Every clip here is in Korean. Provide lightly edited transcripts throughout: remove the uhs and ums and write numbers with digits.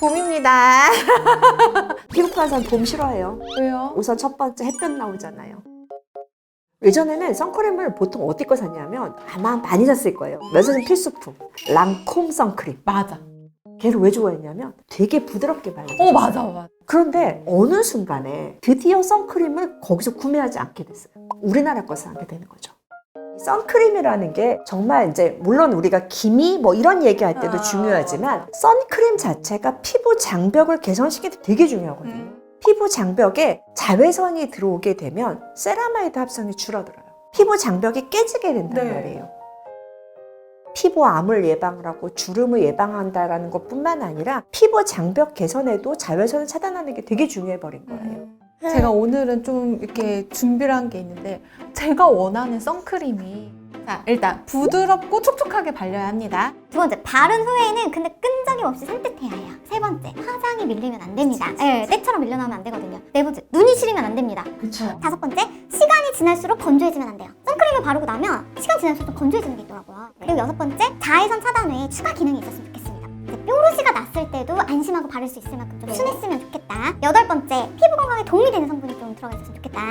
봄입니다. 피부과는 사람 봄 싫어해요. 왜요? 우선 첫 번째 햇볕 나오잖아요. 예전에는 선크림을 보통 어디 거 샀냐면 아마 많이 샀을 거예요. 며칠은 필수품. 랑콤 선크림. 맞아. 걔를 왜 좋아했냐면 되게 부드럽게 발라요. 맞아. 그런데 어느 순간에 드디어 선크림을 거기서 구매하지 않게 됐어요. 우리나라 거 사게 되는 거죠. 선크림이라는 게 정말 이제 물론 우리가 기미 뭐 이런 얘기할 때도 중요하지만 선크림 자체가 피부 장벽을 개선시키는 데 되게 중요하거든요. 피부 장벽에 자외선이 들어오게 되면 세라마이드 합성이 줄어들어요. 피부 장벽이 깨지게 된단 말이에요. 피부암을 예방을 하고 주름을 예방한다는 것뿐만 아니라 피부 장벽 개선에도 자외선을 차단하는 게 되게 중요해 버린 거예요. 제가 오늘은 좀 이렇게 준비를 한 게 있는데 제가 원하는 선크림이 자, 일단 부드럽고 촉촉하게 발려야 합니다. 두 번째, 바른 후에는 근데 끈적임 없이 산뜻해야 해요. 세 번째, 화장이 밀리면 안 됩니다. 네, 때처럼 밀려나오면 안 되거든요. 네 번째, 눈이 시리면 안 됩니다. 그렇죠. 다섯 번째, 시간이 지날수록 건조해지면 안 돼요. 선크림을 바르고 나면 시간 지날수록 좀 건조해지는 게 있더라고요. 그리고 여섯 번째, 자외선 차단 외에 추가 기능이 있었으면 좋겠습니다. 뾰루지가 났을 때도 안심하고 바를 수 있을 만큼 좀 순했으면 좋겠다. 여덟 번째, 피부 건강에 도움이 되는 성분이 좀 들어가 있었으면 좋겠다.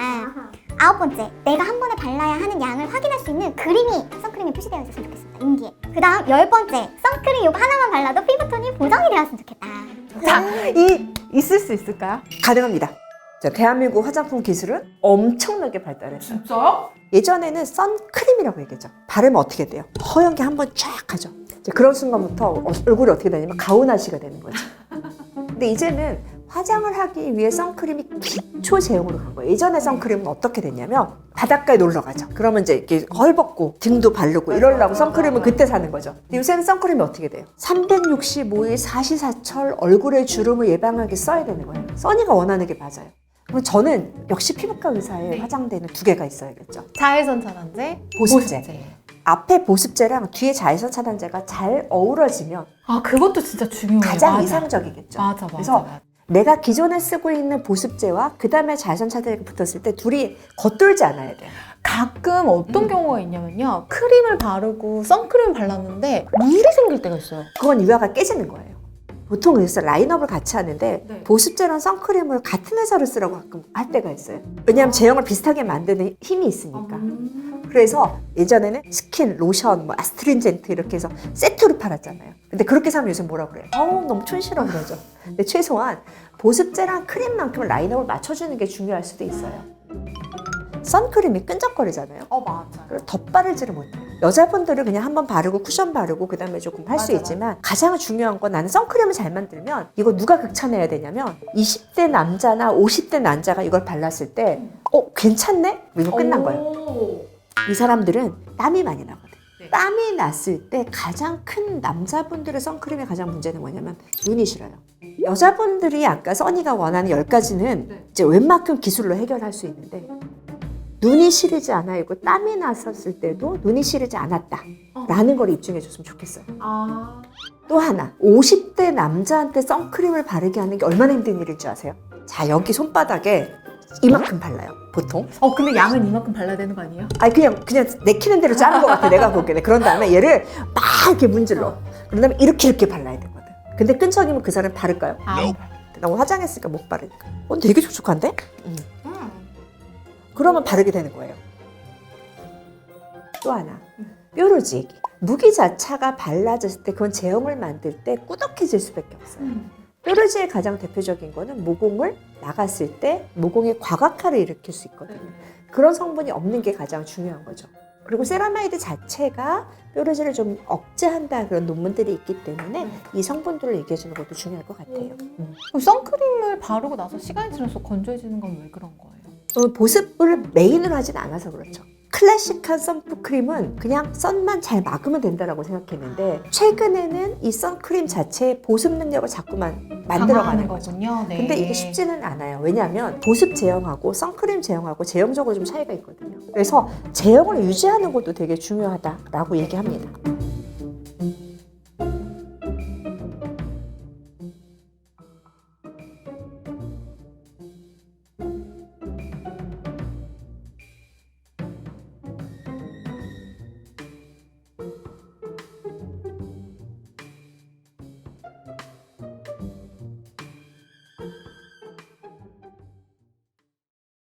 아홉 번째, 내가 한 번에 발라야 하는 양을 확인할 수 있는 그림이 선크림에 표시되어 있었으면 좋겠습니다. 용기에. 그 다음 열 번째, 선크림 이거 하나만 발라도 피부톤이 보정이 되었으면 좋겠다. 자, 있을 수 있을까요? 가능합니다. 자, 대한민국 화장품 기술은 엄청나게 발달했어요. 진짜요? 예전에는 선크림이라고 얘기했죠. 바르면 어떻게 돼요? 허연 게 한 번 쫙 하죠. 이제 그런 순간부터 얼굴이 어떻게 되냐면 가오나시가 되는 거죠. 근데 이제는 화장을 하기 위해 선크림이 기초 제형으로 간 거예요. 예전에 선크림은 어떻게 됐냐면 바닷가에 놀러 가죠. 그러면 이제 이렇게 헐벗고 등도 바르고 이러려고 선크림을 그때 사는 거죠. 근데 요새는 선크림이 어떻게 돼요? 365일 사시사철 얼굴의 주름을 예방하게 써야 되는 거예요. 써니가 원하는 게 맞아요. 그럼 저는 역시 피부과 의사에 화장대는 두 개가 있어야겠죠. 자외선 차단제, 보습제. 앞에 보습제랑 뒤에 자외선 차단제가 잘 어우러지면 아, 그것도 진짜 중요해요. 가장 맞아. 이상적이겠죠. 맞아. 그래서 내가 기존에 쓰고 있는 보습제와 그 다음에 자외선 차단제가 붙었을 때 둘이 겉돌지 않아야 돼요. 가끔 어떤 경우가 있냐면요. 크림을 바르고 선크림을 발랐는데 물이 생길 때가 있어요. 그건 유화가 깨지는 거예요. 보통 그래서 라인업을 같이 하는데 보습제랑 선크림을 같은 회사를 쓰라고 가끔 할 때가 있어요. 왜냐하면 제형을 비슷하게 만드는 힘이 있으니까. 그래서 예전에는 스킨, 로션, 뭐 아스트린젠트 이렇게 해서 세트로 팔았잖아요. 근데 그렇게 사면 요새 뭐라 그래요? 너무 촌스러워 그러죠. 근데 최소한 보습제랑 크림만큼은 라인업을 맞춰주는 게 중요할 수도 있어요. 선크림이 끈적거리잖아요. 맞아. 그래서 덧바르지를 못해요. 여자분들은 그냥 한번 바르고 쿠션 바르고 그 다음에 조금 할 수 있지만 가장 중요한 건 나는 선크림을 잘 만들면 이거 누가 극찬해야 되냐면 20대 남자나 50대 남자가 이걸 발랐을 때 괜찮네? 이거 끝난 거예요. 이 사람들은 땀이 많이 나거든. 땀이 났을 때 가장 큰 남자분들의 선크림의 가장 문제는 뭐냐면 눈이 싫어요. 여자분들이 아까 써니가 원하는 10가지는 이제 웬만큼 기술로 해결할 수 있는데 눈이 시리지 않아있고 땀이 났었을 때도 눈이 시리지 않았다 라는 걸 입증해 줬으면 좋겠어요. 또 하나 50대 남자한테 선크림을 바르게 하는 게 얼마나 힘든 일일 줄 아세요? 자, 여기 손바닥에 이만큼 발라요 보통. 근데 양은 이만큼 발라야 되는 거 아니에요? 아니 그냥 내키는 대로 자른 것 같아 내가 보기에는. 그런 다음에 얘를 막 이렇게 문질러. 그런 다음에 이렇게 발라야 되거든. 근데 끈적이면 그 사람 바를까요? 나 오늘 화장했으니까 못 바르니까. 되게 촉촉한데? 그러면 바르게 되는 거예요. 또 하나 뾰루지 얘기. 무기 자체가 발라졌을 때 그건 제형을 만들 때 꾸덕해질 수밖에 없어요. 뾰루지의 가장 대표적인 거는 모공을 나갔을 때 모공의 과각화를 일으킬 수 있거든요. 그런 성분이 없는 게 가장 중요한 거죠. 그리고 세라마이드 자체가 뾰루지를 좀 억제한다 그런 논문들이 있기 때문에 이 성분들을 얘기해 주는 것도 중요할 것 같아요. 그럼 선크림을 바르고 나서 시간이 지나서 건조해지는 건 왜 그런 거예요? 보습을 메인으로 하진 않아서 그렇죠. 클래식한 선크림은 그냥 선만 잘 막으면 된다고 생각했는데 최근에는 이 선크림 자체의 보습 능력을 자꾸만 만들어가는 거죠. 거군요. 네. 근데 이게 쉽지는 않아요. 왜냐하면 보습 제형하고 선크림 제형하고 제형적으로 좀 차이가 있거든요. 그래서 제형을 유지하는 것도 되게 중요하다라고 얘기합니다.